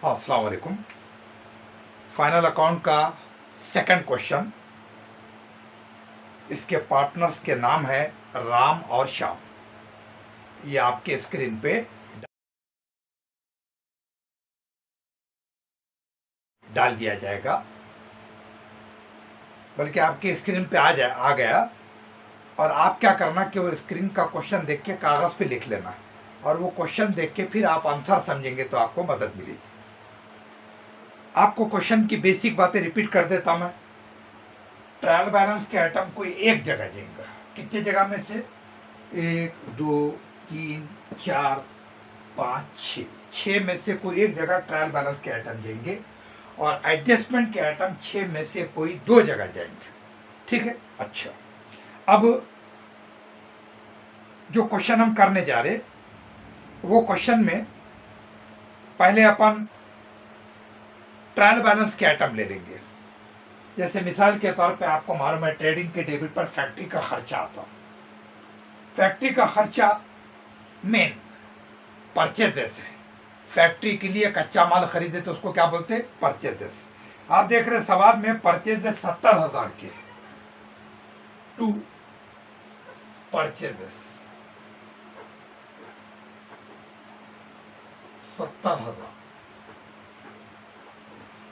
हाँ, अस्सलाम वालेकुम। फाइनल अकाउंट का सेकंड क्वेश्चन, इसके पार्टनर्स के नाम है राम और श्याम। ये आपके स्क्रीन पे डाल दिया जाएगा, बल्कि आपके स्क्रीन पे आ गया। और आप क्या करना कि वो स्क्रीन का क्वेश्चन देख के कागज़ पे लिख लेना, और वो क्वेश्चन देख के फिर आप आंसर समझेंगे तो आपको मदद मिलेगी। आपको क्वेश्चन की बेसिक बातें रिपीट कर देता मैं। ट्रायल बैलेंस के आइटम कोई एक जगह देंगे, कितनी जगह में से? 1 2 3 4 5 6 में से कोई एक जगह ट्रायल बैलेंस के आइटम देंगे, और एडजस्टमेंट के आइटम 6 में से कोई 2 जगह जाएंगे। ठीक है। अच्छा, अब जो क्वेश्चन हम करने जा रहे, वो क्वेश्चन में पहले अपन ट्रायल बैलेंस के आइटम ले लेंगे। जैसे मिसाल के तौर पे आपको मालूम है ट्रेडिंग के डेबिट पर फैक्ट्री का खर्चा आता। फैक्ट्री का खर्चा मेन परचेजेस है। फैक्ट्री के लिए कच्चा माल खरीदे तो उसको क्या बोलते हैं? परचेजेस। आप देख रहे सवाल में परचेजेस 70,000 के, टू परचेजेस 70,000।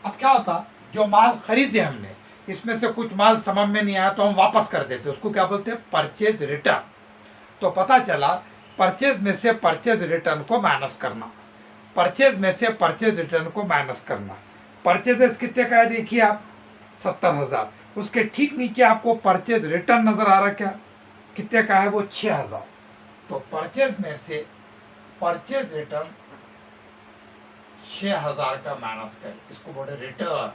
अब क्या होता, जो माल खरीदे हमने, इसमें से कुछ माल समझ में नहीं आया तो हम वापस कर देते, उसको क्या बोलते हैं? Purchase return. तो पता चला परचेज में से परचेज रिटर्न को माइनस करना, परचेज में से परचेज रिटर्न को माइनस करना। परचेजेस कितने का है देखिए आप? 70,000। उसके ठीक नीचे आपको परचेज रिटर्न नजर आ रहा क्या? कितने का है वो? 6,000। तो परचेज में से परचेज रिटर्न 6,000 का माइनस कर, इसको बोले रिटर्न।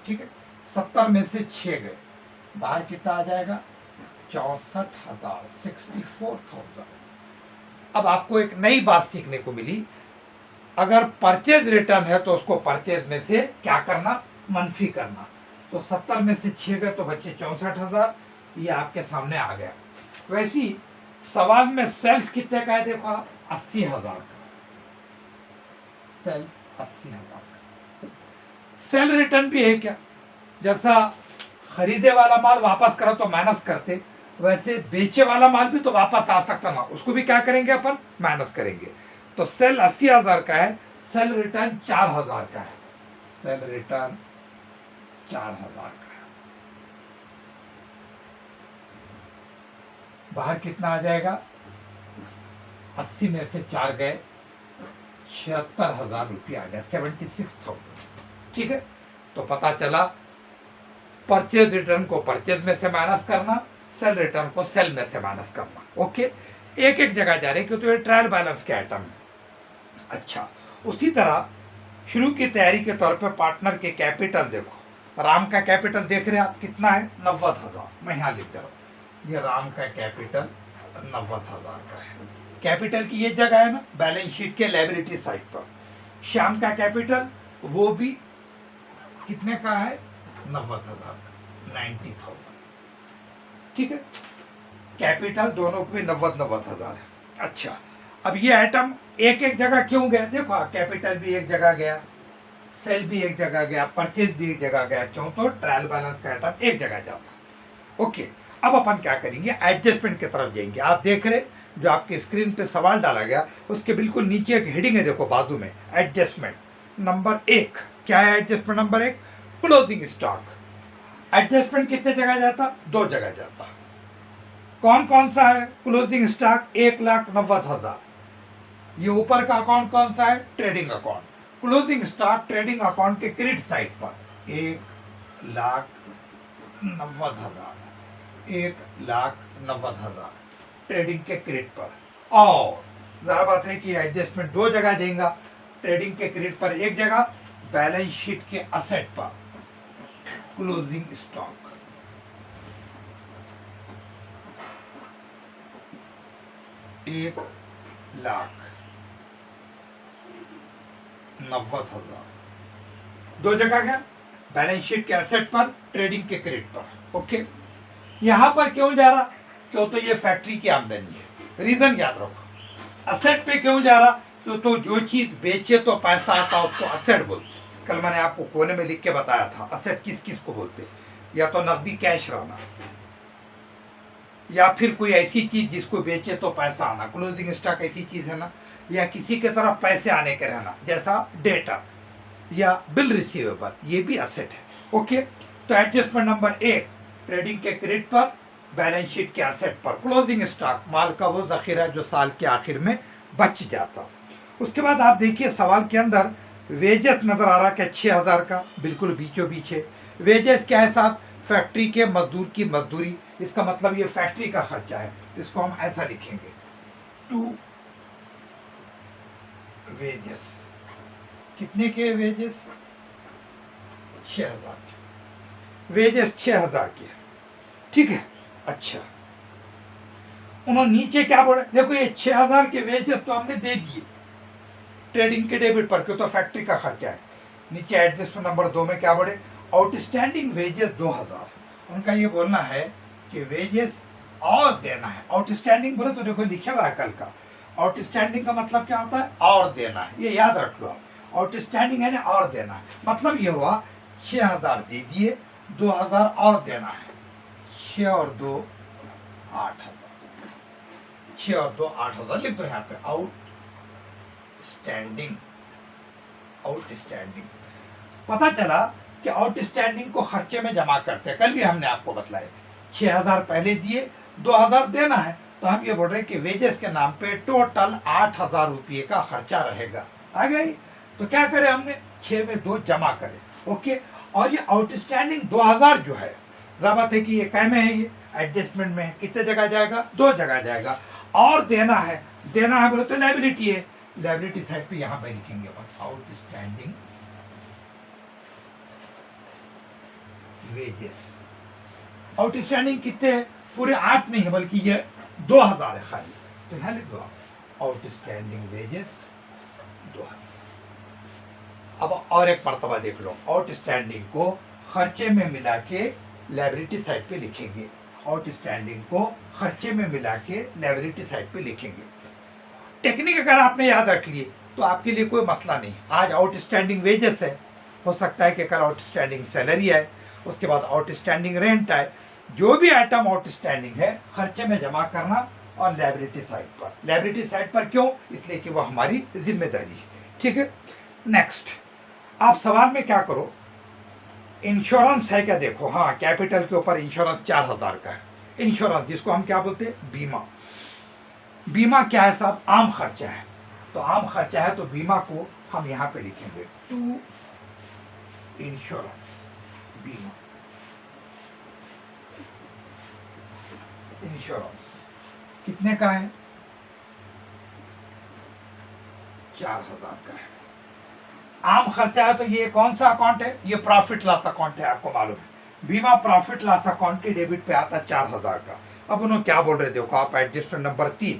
ठीक है। 70 में से 6 गए, बाहर कितना आ जाएगा? 64,000, 64,000। अब आपको एक नई बात सीखने को मिली, अगर परचेज रिटर्न है तो उसको परचेज में से क्या करना? मनफी करना। तो 70 में से 6 गए तो बच्चे 64,000, ये आपके सामने आ गया। वैसे ही सवाल में सेल्स कितने का है देखो आप? 80,000 का। सेल्स 80,000 का। सेल रिटर्न भी है क्या? जैसा खरीदे वाला माल वापस करो तो माइनस करते, वैसे बेचे वाला माल भी तो वापस आ सकता ना, उसको भी क्या करेंगे अपन? माइनस करेंगे। तो सेल 80,000 का है, सेल रिटर्न 4,000 का है। सेल रिटर्न 4,000 का है। बाहर कितना आ जाएगा? 80 में से 4 गए, 76,000 रुपया आ गया, 76,000। ठीक है। तो पता चला परचेज रिटर्न को परचेज में से माइनस करना, सेल रिटर्न को सेल में से माइनस करना। ओके, एक एक जगह जा रहे क्योंकि ये ट्रायल बैलेंस के आइटम है। अच्छा, उसी तरह शुरू की तैयारी के तौर पे पार्टनर के कैपिटल देखो। राम का कैपिटल देख रहे हैं आप कितना है? 90,000। मैं यहाँ लिख दे रहा हूँ, ये राम का कैपिटल 90,000 का है। कैपिटल की ये जगह है ना बैलेंस शीट के लायबिलिटी साइड पर। श्याम का कैपिटल वो भी कितने का है? 90,000, 90,000। ठीक है। कैपिटल दोनों को भी 90,000 है। अच्छा, अब ये आइटम एक एक जगह क्यों गया देखो, कैपिटल भी एक जगह गया, सेल भी एक जगह गया, परचेज भी एक जगह गया। क्यों? तो ट्रायल बैलेंस का आइटम एक जगह जाता। ओके, अब अपन क्या करेंगे? एडजस्टमेंट की तरफ जाएंगे। आप देख रहे जो आपके स्क्रीन पे सवाल डाला गया, उसके बिल्कुल नीचे एक हेडिंग है देखो बाजू में, एडजस्टमेंट नंबर 1। क्या है adjustment number 1? Closing stock. Adjustment कितने जगह जाता? 2 जगह जाता। कौन कौन सा है? Closing stock 1,90,000। ये ऊपर का अकाउंट कौन सा है? Trading account. Closing stock trading account के क्रेडिट साइड पर 1,90,000, 1,90,000 ट्रेडिंग के क्रेडिट पर। और जरा बात है कि एडजस्टमेंट 2 जगह देगा, ट्रेडिंग के क्रेडिट पर एक जगह, बैलेंस शीट के असेट पर क्लोजिंग स्टॉक 1,90,000। 2 जगह गया, बैलेंस शीट के एसेट पर, ट्रेडिंग के क्रेडिट पर। ओके, यहां पर क्यों जा रहा? क्यों? तो ये फैक्ट्री की आमदनी है। रीजन याद रखो। असेट पे क्यों जा रहा? तो जो चीज बेचे तो पैसा आता उसको असेट बोलते। कल मैंने आपको कोने में लिख के बताया था असेट किस किस को बोलते, या तो नकदी कैश रहना, या फिर कोई ऐसी चीज जिसको बेचे तो पैसा आना, क्लोजिंग स्टॉक ऐसी चीज है ना, या किसी के तरफ पैसे आने के रहना जैसा डेटा या बिल रिसीवेबल, ये भी असेट है। ओके, तो एडजस्टमेंट नंबर 1 ट्रेडिंग के क्रेडिट पर, बैलेंस शीट के असेट पर। क्लोजिंग स्टॉक माल का वो जखीरा जो साल के आखिर में बच जाता। उसके बाद आप देखिए सवाल के अंदर वेजेस नजर आ रहा क्या 6000 का, बिल्कुल बीचों बीच है। वेजेस क्या है साहब, फैक्ट्री के मजदूर की मजदूरी, इसका मतलब ये फैक्ट्री का खर्चा है, इसको हम ऐसा लिखेंगे टू वेजेस। कितने के वेजेस, 6000 के वेजेस, 6000 के, ठीक है। अच्छा, उन्होंने नीचे क्या बोला, देखो ये 6000 के वेजेस तो हमने दे दिए ट्रेडिंग के डेबिट पर, क्यों तो फैक्ट्री का खर्चा है। नीचे एडजस्टमेंट नंबर 2 में क्या बोले, आउटस्टैंडिंग वेजेस 2000। उनका ये बोलना है कि वेजेस और देना है। आउटस्टैंडिंग बोले तो देखो लिखा हुआ है कल का, आउटस्टैंडिंग का मतलब क्या होता है, और देना है, ये याद रख लो आप। आउटस्टैंडिंग है ना, और देना है, मतलब ये हुआ 6000 दे दिए, 2000 और देना है, 6 और 2 8000, 6 और 2 8000 लिख दो यहाँ पे। आउटस्टैंडिंग, आउटस्टैंडिंग पता चला कि आउटस्टैंडिंग को खर्चे में जमा करते हैं, कल भी हमने आपको बताया 6000 पहले दिए, 2000 देना है, तो हम ये बोल रहे हैं कि वेजेस के नाम पे टोटल 8000 रुपये का खर्चा रहेगा। आ गई, तो क्या करें हमने 6 में 2 जमा करें। ओके, और ये आउटस्टैंडिंग 2000 जो है, जरूरत है कि ये कै में है, ये एडजस्टमेंट में है, कितने जगह जाएगा, 2 जगह जाएगा। और देना है, देना है बोले तो लायबिलिटी है, लायबिलिटी साइड पे यहाँ पे लिखेंगे अपन आउटस्टैंडिंग वेजेस। आउटस्टैंडिंग कितने हैं, पूरे 8 नहीं है बल्कि ये 2000 है खाली, तो यहाँ लिख दो आउटस्टैंडिंग वेजेस 2000। अब और एक मर्तबा देख लो, आउटस्टैंडिंग को खर्चे में मिला के लायबिलिटी साइड पे लिखेंगे, आउटस्टैंडिंग को खर्चे में मिला के लायबिलिटी साइड पे लिखेंगे। टेक्निक अगर आपने याद रख लिए तो आपके लिए कोई मसला नहीं। आज आउटस्टैंडिंग वेजेस है, हो सकता है कि कल आउटस्टैंडिंग सैलरी आए, उसके बाद आउटस्टैंडिंग रेंट आए। जो भी आइटम आउटस्टैंडिंग है खर्चे में जमा करना, और लायबिलिटी साइड पर। लायबिलिटी साइड पर क्यों, इसलिए कि वो हमारी जिम्मेदारी है, ठीक है। नेक्स्ट, आप सवाल में क्या करो, इंश्योरेंस है क्या, देखो हाँ, कैपिटल के ऊपर इंश्योरेंस 4000 का है। इंश्योरेंस जिसको हम क्या बोलते हैं, बीमा। बीमा क्या है साहब, आम खर्चा है, तो आम खर्चा है तो बीमा को हम यहाँ पे लिखेंगे टू इंश्योरेंस, बीमा, इंश्योरेंस कितने का है, 4000 का है। आम खर्चा है तो ये कौन सा अकाउंट है, ये प्रॉफिट लॉस अकाउंट है, आपको मालूम है बीमा प्रॉफिट लॉस अकाउंट के डेबिट पे आता 4000 का। अब उन्होंने क्या बोल रहे, देखो आप एडजस्टमेंट नंबर 3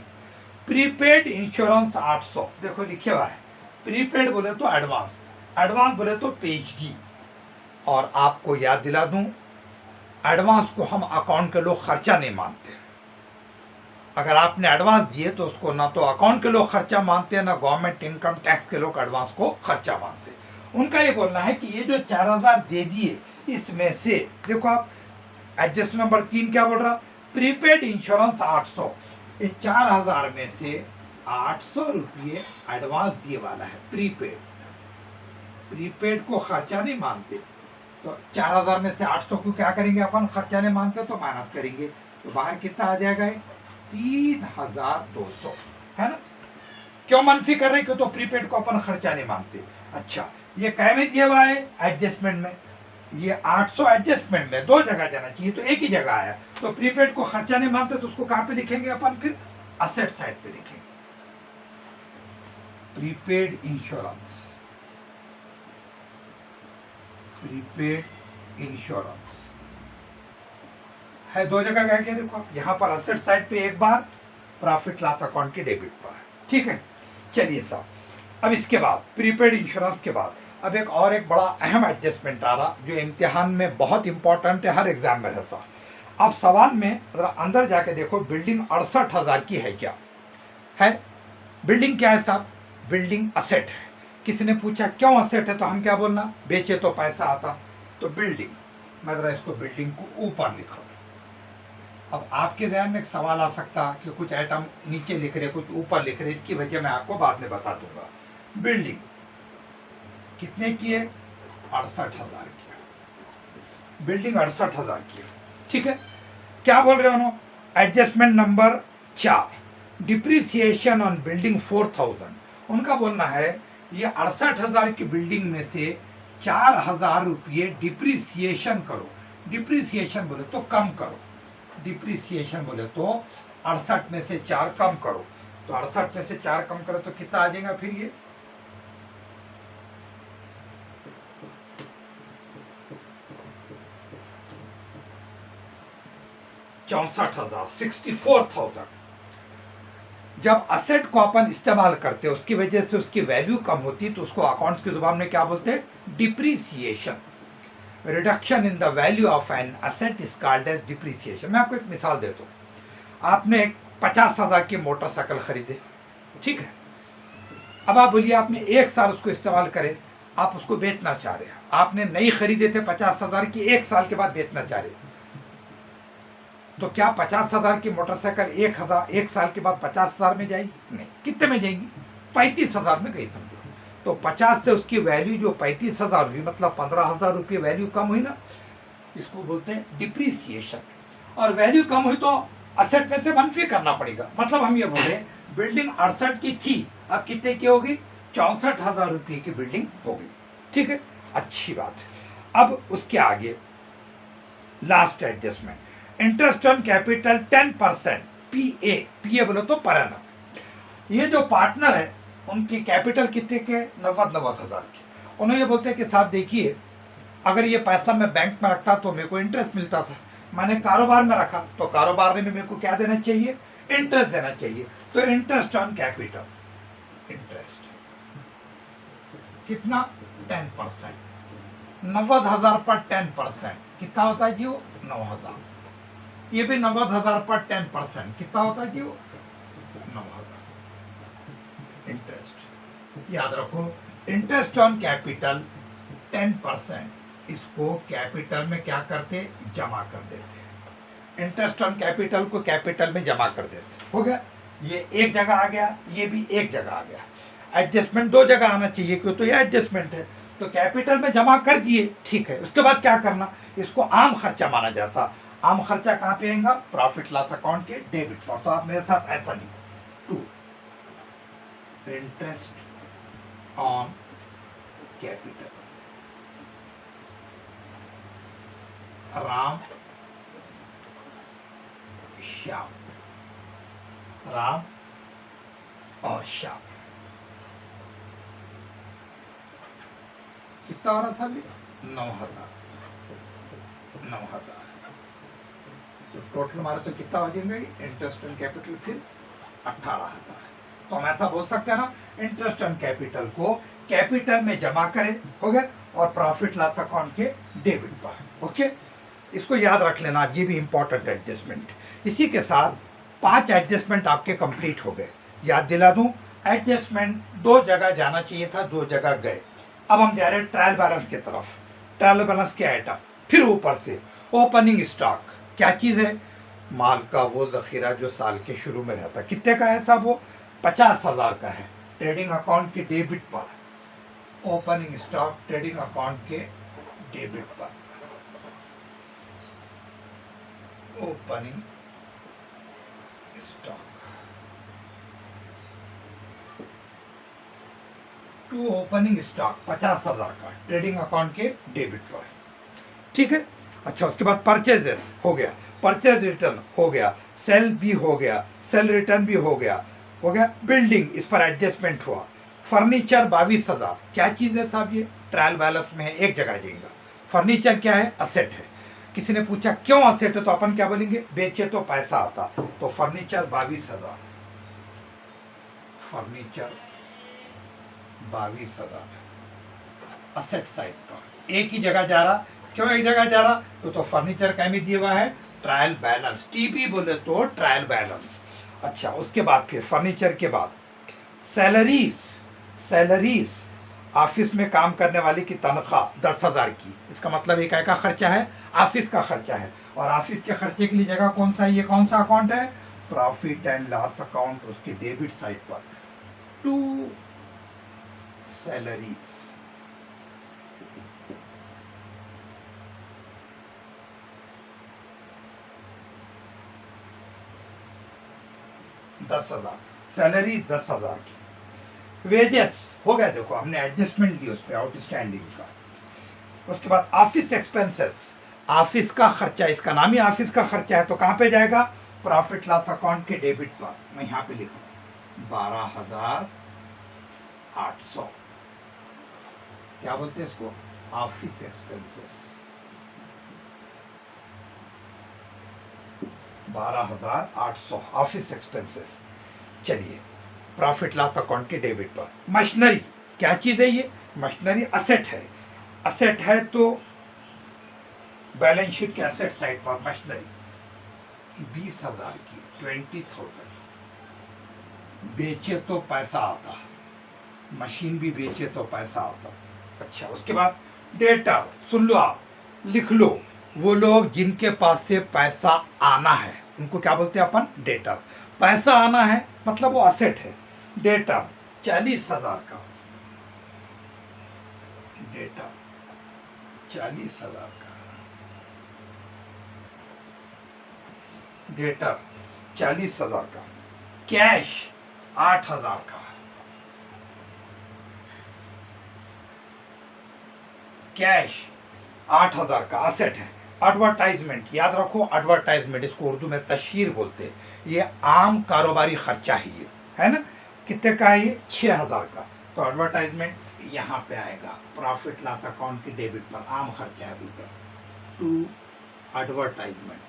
प्रीपेड इंश्योरेंस 800, देखो लिखे हुआ है, प्रीपेड बोले तो एडवांस, एडवांस बोले तो पेशगी। और आपको याद दिला दूं, एडवांस को हम अकाउंट के लोग खर्चा नहीं मानते। अगर आपने एडवांस दिए तो उसको ना तो अकाउंट के लोग खर्चा मानते हैं, ना गवर्नमेंट इनकम टैक्स के लोग एडवांस को खर्चा मानते हैं। उनका ये बोलना है कि ये जो 4000 दे दिए, इसमें से देखो आप एडजस्ट नंबर 3 क्या बोल रहा, प्रीपेड इंश्योरेंस 800, इस 4000 में से 800 रुपये एडवांस दिए वाला है। प्रीपेड, प्रीपेड को खर्चा नहीं मानते, तो 4000 में से 800 को क्या करेंगे अपन, खर्चा नहीं मानते तो माइनस करेंगे, तो बाहर कितना आ जाएगा, 3200, है ना। क्यों मनफी कर रहे, क्यों तो प्रीपेड को अपन खर्चा नहीं मानते। अच्छा, ये कै में दिया हुआ है, एडजस्टमेंट में, ये 800 एडजस्टमेंट में 2 जगह जाना चाहिए, तो एक ही जगह आया, तो प्रीपेड को खर्चा नहीं मानते तो उसको कहाँ पे लिखेंगे अपन, फिर असेट साइड पे लिखेंगे, प्रीपेड इंश्योरेंस, प्रीपेड इंश्योरेंस है 2 जगह गए, देखो यहाँ पर असेट साइड पे एक बार, प्रॉफिट लॉस अकाउंट के डेबिट पर, ठीक है। चलिए साहब, अब इसके बाद प्रीपेड इंश्योरेंस के बाद अब एक बड़ा अहम एडजस्टमेंट आ रहा, जो इम्तिहान में बहुत इंपॉर्टेंट है, हर एग्जाम में रहता। अब सवाल में जरा अंदर जाके देखो, बिल्डिंग 68000 की है क्या, है बिल्डिंग क्या है साहब, बिल्डिंग असेट है। किसी ने पूछा क्यों असेट है, तो हम क्या बोलना, बेचे तो पैसा आता। तो बिल्डिंग, मैं जरा इसको बिल्डिंग को ऊपर लिख रहा हूं। अब आपके ध्यान में एक सवाल आ सकता कि कुछ आइटम नीचे लिख रहे, कुछ ऊपर लिख रहे, इसकी वजह मैं आपको बाद में बता दूंगा। बिल्डिंग कितने की है, 68,000 की है। बिल्डिंग 68,000 की है, ठीक है। क्या बोल रहे हो, adjustment number 4, depreciation on building 4,000। उनका बोलना है ये 68,000 की बिल्डिंग में से 4,000 रुपये डिप्रिसिएशन करो। डिप्रिसिएशन बोले तो कम करो, डिप्रिसिएशन बोले तो 68 में से 4 कम करो। तो 68 में से 4 कम करो तो कितना आ जाएगा फिर ये, $64,000, 64,000। जब असेट को अपन इस्तेमाल करते हैं उसकी वजह से उसकी वैल्यू कम होती है, तो उसको अकाउंट्स की जुबान में क्या बोलते हैं, depreciation. Reduction in the value of an asset is called as depreciation. मैं आपको एक मिसाल देता हूँ। आपने 50,000 की मोटरसाइकिल खरीदे, ठीक है। अब आप बोलिए आपने 1 साल उसको इस्तेमाल करे, आप उसको बेचना चाह रहे हैं। आपने नई खरीदे थे 50,000 की, 1 साल के बाद बेचना चाह रहे, तो क्या 50,000 की मोटरसाइकिल 1 साल के बाद 50,000 में जाएगी? नहीं। कितने में जाएगी, 35,000 में गई समझो। तो 50 से उसकी वैल्यू जो 35,000 हुई, मतलब 15,000 रुपये वैल्यू कम हुई ना, इसको बोलते हैं डिप्रिसिएशन। और वैल्यू कम हुई तो असेट में से मनफी करना पड़ेगा। मतलब हम ये बोल रहे हैं बिल्डिंग 68 की थी, अब कितने की होगी, 64,000 रुपये की बिल्डिंग हो गई, ठीक है। अच्छी बात है। अब उसके आगे last adjustment, interest on capital 10%, पीए। पीए बोलो तो पर एनम। ये जो पार्टनर है उनकी कैपिटल कितने के, 90,000 की। उन्होंने ये बोलते हैं कि साहब देखिए, अगर ये पैसा मैं बैंक में रखता तो मेरे को इंटरेस्ट मिलता था, मैंने कारोबार में रखा तो कारोबार में मेरे को क्या देना चाहिए, इंटरेस्ट देना चाहिए। तो इंटरेस्ट ऑन कैपिटल, इंटरेस्ट कितना, 10%। 90,000 पर 10% कितना होता है जी, वो 9,000। ये भी 90,000 पर 10% कितना होता है जी, वो 9,000। इंटरेस्ट याद रखो, इंटरेस्ट ऑन कैपिटल 10%, इसको कैपिटल में क्या करते, जमा कर देते। इंटरेस्ट ऑन कैपिटल को कैपिटल में जमा कर देते। हो गया, ये एक जगह आ गया, ये भी एक जगह आ गया। एडजस्टमेंट 2 जगह आना चाहिए, क्यों, तो ये एडजस्टमेंट है, तो कैपिटल में जमा कर दिए, ठीक है। उसके बाद क्या करना, इसको आम खर्चा माना जाता। आम खर्चा कहाँ पे आएगा, प्रॉफिट लॉस अकाउंट के डेबिट पर। तो आप मेरे साथ ऐसा लिखो, 2 interest on capital, Ram Shyam, Ram और श्याम। कितना हो रहा था अभी, 9,000। तो टोटल हमारा तो कितना हो जाएंगे, इंटरेस्ट ऑन कैपिटल फिर 18,000। तो हम ऐसा बोल सकते हैं ना, इंटरेस्ट ऑन कैपिटल को कैपिटल में जमा करें, हो गया, और प्रॉफिट लॉस अकाउंट के डेबिट पर। ओके, इसको याद रख लेना, ये भी इंपॉर्टेंट एडजस्टमेंट। इसी के साथ 5 एडजस्टमेंट आपके कंप्लीट हो गए। याद दिला दूं, एडजस्टमेंट 2 जगह जाना चाहिए था, 2 जगह गए। अब हम जा रहे हैं ट्रायल बैलेंस की तरफ। ट्रायल बैलेंस के आइटम, फिर ऊपर से ओपनिंग स्टॉक, क्या चीज़ है, माल का वो जखीरा जो साल के शुरू में रहता है। कितने का है साहब, वो 50,000 का है, ट्रेडिंग अकाउंट के डेबिट पर। ओपनिंग स्टॉक ट्रेडिंग अकाउंट के डेबिट पर, opening stock to opening stock 50,000 का ट्रेडिंग अकाउंट के डेबिट पर, ठीक है। अच्छा, उसके बाद परचेजेस हो गया, परचेज रिटर्न हो गया, सेल भी हो गया, सेल रिटर्न भी हो गया, हो गया। बिल्डिंग, इस पर एडजस्टमेंट हुआ। फर्नीचर 22,000, क्या चीज़ है साहब, ये ट्रायल बैलेंस में है, एक जगह जाएगा। फर्नीचर क्या है, असेट है। किसी ने पूछा क्यों असेट है, तो अपन क्या बोलेंगे, बेचे तो पैसा आता। तो फर्नीचर 22,000, फर्नीचर 22,000 असेट साइड पर, एक ही जगह जा रहा। क्यों एक जगह जा रहा, तो फर्नीचर का में दिया हुआ है ट्रायल बैलेंस, टीपी बोले तो ट्रायल बैलेंस। अच्छा, उसके बाद फिर फर्नीचर के बाद सैलरीज सैलरीज, ऑफिस में काम करने वाले की तनख्वाह 10,000 की, इसका मतलब एक का खर्चा है, ऑफिस का खर्चा है। और ऑफिस के खर्चे के लिए जगह कौन सा है, ये कौन सा अकाउंट है, प्रॉफिट एंड लॉस अकाउंट, उसके डेबिट साइड पर। टू सैलरीज, सैलरी 10,000 की। वेजेस हो गया, देखो हमने एडजस्टमेंट दी उस पर आउटस्टैंडिंग का। उसके बाद ऑफिस एक्सपेंसेस, ऑफिस का खर्चा, इसका नाम ही ऑफिस का खर्चा है, तो कहाँ पे जाएगा, प्रॉफिट लॉस अकाउंट के डेबिट पर। मैं यहाँ पे लिखा 12,800, क्या बोलते हैं इसको, ऑफिस एक्सपेंसेस, 12,800 ऑफिस एक्सपेंसेस। चलिए, प्रॉफिट लॉस अकाउंट के डेबिट पर। मशीनरी क्या चीज है, ये मशीनरी असेट है, असेट है तो बैलेंस शीट के असेट साइड पर मशीनरी 20,000 की, 20,000। बेचे तो पैसा आता, मशीन भी बेचे तो पैसा आता। अच्छा, उसके बाद डेटा, सुन लो आप, लिख लो, वो लोग जिनके पास से पैसा आना है उनको क्या बोलते हैं अपन, डेटा। पैसा आना है मतलब वो असेट है। डेटा 40,000 का, डेटा 40,000 का, डेटा 40,000 का। कैश 8,000 का, कैश 8,000 का असेट है। एडवर्टाइजमेंट, याद रखो एडवर्टाइजमेंट, इसको उर्दू में तशहीर बोलते हैं, ये आम कारोबारी खर्चा है, ये है ना। कितने का है ये, 6,000 का। तो एडवर्टाइजमेंट यहाँ पे आएगा, प्रॉफिट लॉस अकाउंट की डेबिट पर, आम खर्चा है बिल्कुल। To advertisement,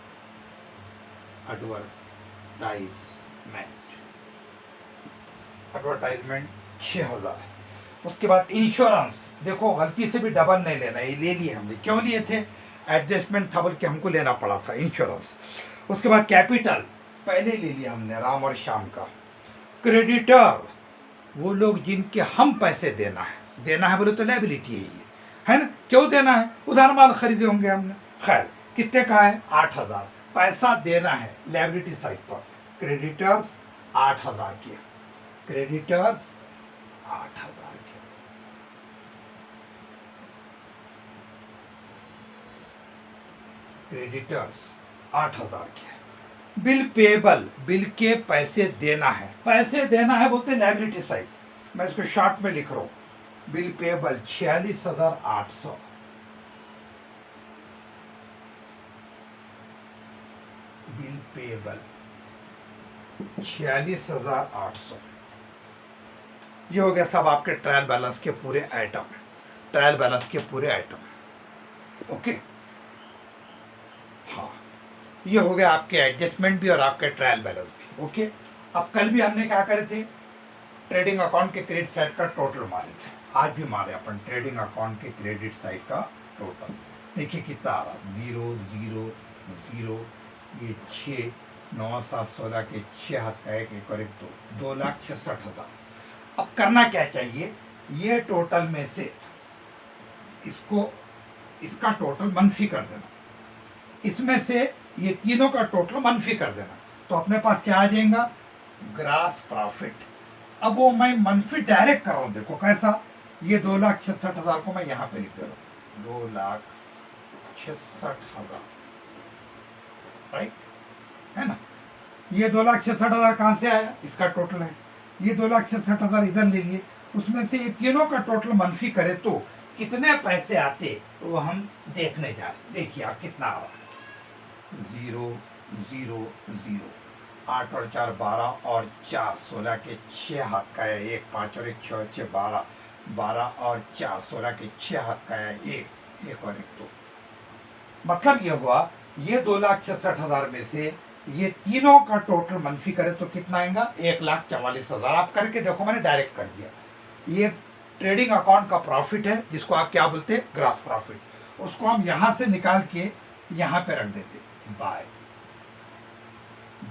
advertisement 6,000। उसके बाद इंश्योरेंस, देखो गलती से भी डबल नहीं लेना, ये ले लिए हमने, क्यों लिए थे, एडजस्टमेंट था बोल के हमको लेना पड़ा था इंश्योरेंस। उसके बाद कैपिटल पहले ले लिया हमने, राम और श्याम का। क्रेडिटर, वो लोग जिनके हम पैसे देना है बोले तो लायबिलिटी है ना, क्यों देना है, उधार माल खरीदे होंगे हमने। खैर, कितने का है, 8,000, पैसा देना है लायबिलिटी साइड पर। क्रेडिटर्स 8,000 के, क्रेडिटर्स 8,000 के। क्रेडिटर्स 8,000 के। बिल पेबल, बिल के पैसे देना है, पैसे देना है बोलते लायबिलिटी साइड, मैं इसको शॉर्ट में लिख रहा हूं। Bill payable 46,800, bill payable 46,800। ये हो गया सब आपके ट्रायल बैलेंस के पूरे आइटम, ट्रायल बैलेंस के पूरे आइटम। ओके, हाँ, ये हो गया आपके एडजस्टमेंट भी और आपके ट्रायल बैलेंस भी। ओके, अब कल भी हमने क्या करे थे, ट्रेडिंग अकाउंट के क्रेडिट साइड का टोटल मारे थे, आज भी मारे अपन ट्रेडिंग अकाउंट के क्रेडिट साइड का टोटल। देखिए कितना आ रहा, 0 0 0, ये 6 9 7 16 के 6 हाथ का 1 1 और 1 2, 2,66,000। अब करना क्या चाहिए, ये टोटल में से इसको, इसका टोटल मनफी कर देना, इसमें से ये तीनों का टोटल मनफी कर देना, तो अपने पास क्या आ जाएगा, ग्रास प्रॉफिट। अब वो मैं मनफी डायरेक्ट कर रहा हूं, देखो कैसा, ये 2,66,000 को मैं यहाँ पे लिख दे रहा हूँ, 2,66,000, राइट, है ना। ये 2,66,000 कहाँ से आया, इसका टोटल है, ये 2,66,000 इधर ले लिए, उसमें से ये तीनों का टोटल मनफी करे तो कितने पैसे आते, वो हम देखने जा रहे। देखिए आप कितना आ रहा, 0 0 0, 8 और 4 12 और 4 16 के 6 हाथ का है, 1 5 और 1 6 और 6 12, 12 और 4 16 के 6 हाथ का है, 1 1 और 1 2। मतलब ये हुआ, ये 2,66,000 में से ये तीनों का टोटल मनफी करे तो कितना आएगा, 1,44,000। आप करके देखो, मैंने डायरेक्ट कर दिया। ये ट्रेडिंग अकाउंट का प्रॉफिट है, जिसको आप क्या बोलते हैं, ग्रास प्रॉफिट। उसको हम यहां से निकाल के यहां पे रख देते, बाय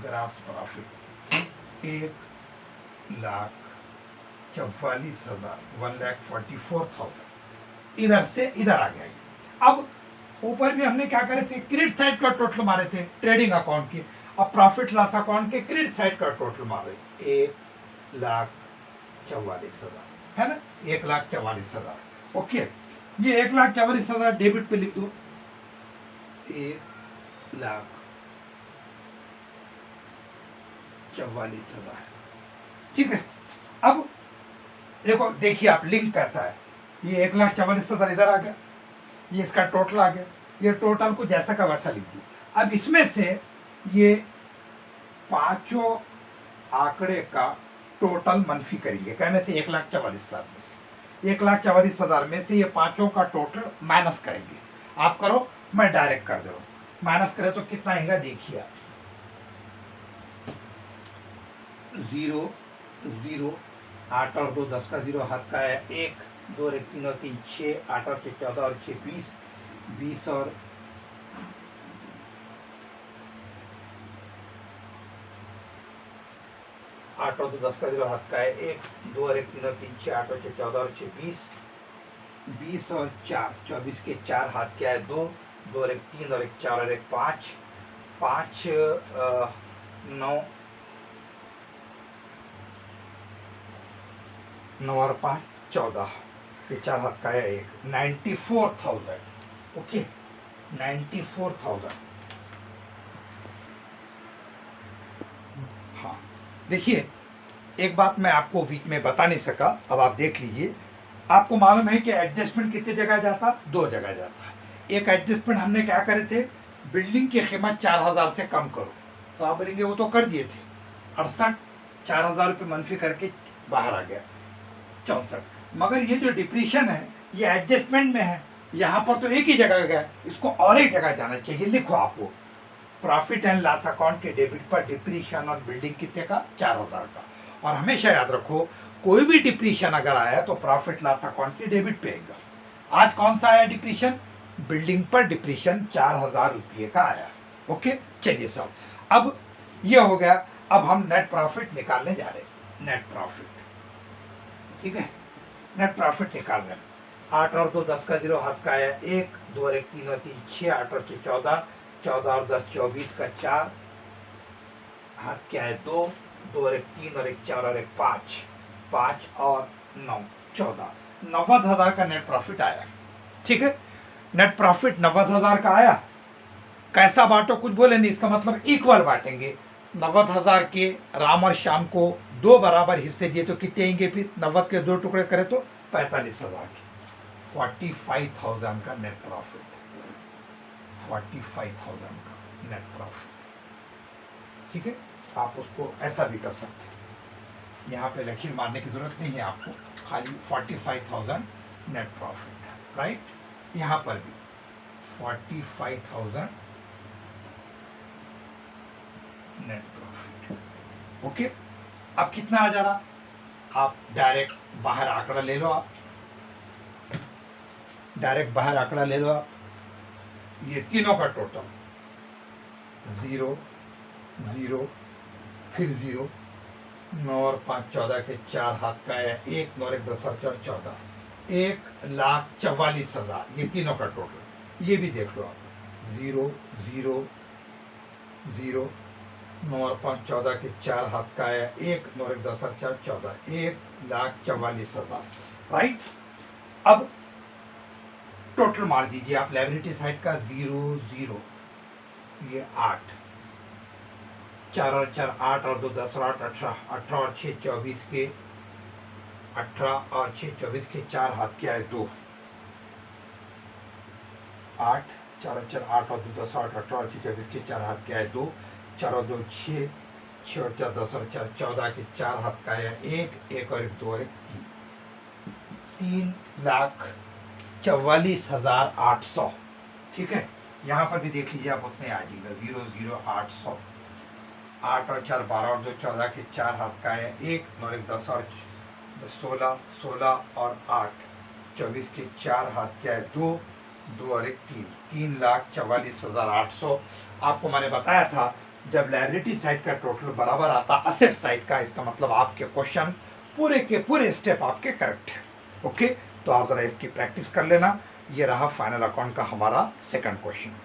ग्रास प्रॉफिट 1,44,000। 44,000, 1,44,000 इधर से इधर आ गया। अब ऊपर भी हमने क्या करे थे, क्रेडिट साइड का टोटल मारे थे ट्रेडिंग अकाउंट के। अब प्रॉफिट लॉस अकाउंट के क्रेडिट साइड का टोटल मारे 1,44,000 है ना, 1,44,000। ओके, ये 1,44,000 डेबिट पे लिख दो, 1,44,000। ठीक है, अब देखो, देखिए आप लिंक कैसा है, ये 1,44,000 इधर आ गया, ये इसका टोटल आ गया, ये टोटल को जैसा का वैसा लिख दिया। अब इसमें से ये पांचों आंकड़े का टोटल मनफी करेंगे, कहने से 1,44,000 में से 1,44,000 में से ये पांचों का टोटल माइनस करेंगे। आप करो, मैं डायरेक्ट कर दे रहा हूँ। माइनस करें तो कितना आएगा, देखिए आप, 0 0, 8 और 2 10 का 0 हाथ का है, 1 2 1 3 और 3 6, 8 और 6 14 और 6 20, 20 और 8 और 2 10 का 0 हाथ का है, 1 2 और 1 3 और 3 6, 8 और 6 14 और 6 20, 20 और 4 24 के 4 हाथ क्या है, 2 2 और 1 3 और 1 4 और 1 5, 5 9 9 और 5 14, ये 4 हाथ का है 1, 94,000। ओके, 94,000। हाँ, देखिए एक बात मैं आपको बीच में बता नहीं सका, अब आप देख लीजिए। आपको मालूम है कि एडजस्टमेंट कितनी जगह जाता, 2 जगह जाता है। एक एडजस्टमेंट हमने क्या करे थे, बिल्डिंग की कीमत 4,000 से कम करो, तो आप बोलेंगे वो तो कर दिए थे, 68, 4,000 रुपये मनफी करके बाहर आ गया 64। मगर ये जो डिप्रीशन है ये एडजस्टमेंट में है, यहाँ पर तो एक ही जगह गया, इसको और एक जगह जाना चाहिए। लिखो आपको, प्रॉफिट एंड लॉस अकाउंट के डेबिट पर डिप्रीशन और बिल्डिंग कितने का, 4,000 का। और हमेशा याद रखो, कोई भी डिप्रीशन अगर आया तो प्रॉफिट लॉस अकाउंट के डेबिट पे आएगा। आज कौन सा आया डिप्रीशन, बिल्डिंग पर डिप्रीशन 4,000 रुपये का आया। ओके, चलिए साहब, अब ये हो गया। अब हम नेट प्रॉफिट निकालने जा रहे हैं, नेट प्रॉफिट। ठीक है, नेट प्रॉफिट निकाल रहे हैं। 8 और 2 10 का 0 हाथ का आया, 1 2 और 1 3 और 3 6, 8 और 6 14, 14 और 10 24 का 4 हाथ क्या है, 2 2 और 1 3 और 1 4 और 1 5, 5 और 9 14, 90,000 का नेट प्रॉफिट आया। ठीक है, नेट प्रॉफिट 90,000 का आया। कैसा बांटो, कुछ बोले नहीं, इसका मतलब इक्वल बांटेंगे। 90,000 के राम और श्याम को 2 बराबर हिस्से दिए तो कितने आएंगे, फिर 90 के 2 टुकड़े करें तो 45,000 के, 45,000 का नेट प्रॉफिट, 45,000 का नेट प्रॉफिट। ठीक है, आप उसको ऐसा भी कर सकते हैं, यहाँ पे लकीर मारने की जरूरत नहीं है आपको, खाली 45,000 नेट प्रॉफिट है, राइट। यहाँ पर भी 45,000 नेट प्रॉफिट। ओके, अब कितना आ जा रहा, आप डायरेक्ट बाहर आंकड़ा ले लो, आप डायरेक्ट बाहर आंकड़ा ले लो आप, ये तीनों का टोटल 0 0 फिर 0, 9 और 5 14 के 4 हाथ का है, 1 9 और 1 10 और 4 14, 1,44,000, ये तीनों का टोटल। ये भी देख लो आप, 0 0 0, 9 और 5 14 के 4 हाथ का है, 1 9 और 1 10 और 4 14, 1,44,000, राइट। अब टोटल मार दीजिए आप, लायबिलिटी साइड का 0 0, ये 8, 4 और 4 8 और 2 10 और 8 18, 18 और 6 24 के, 18 और 6 24 के 4 हाथ क्या है, 2, 8 4 और 4 8 और 2 10 8 18 और 6 24 के 4 हाथ क्या है, 2, 4 और 2 6, 6 और 4 10 और 4 14 के 4 हाथ का है, 1 1 और 1 2 और 1 3, 3,44,800। ठीक है, यहाँ पर भी देख लीजिए आप, उतने आ जाएगा, 0 0 800, 8 और 4 12 और 2 14 के 4 हाथ का है, 1 9 और 1 10 और 16 16 और 8 24 के 4 हाथ क्या है, 2 2 और 1 3, 3,44,800। आपको मैंने बताया था, जब लायबिलिटी साइड का टोटल बराबर आता असेट साइड का, इसका मतलब आपके क्वेश्चन पूरे के पूरे स्टेप आपके करेक्ट है। ओके, तो आप जरा इसकी प्रैक्टिस कर लेना। ये रहा फाइनल अकाउंट का हमारा सेकंड क्वेश्चन।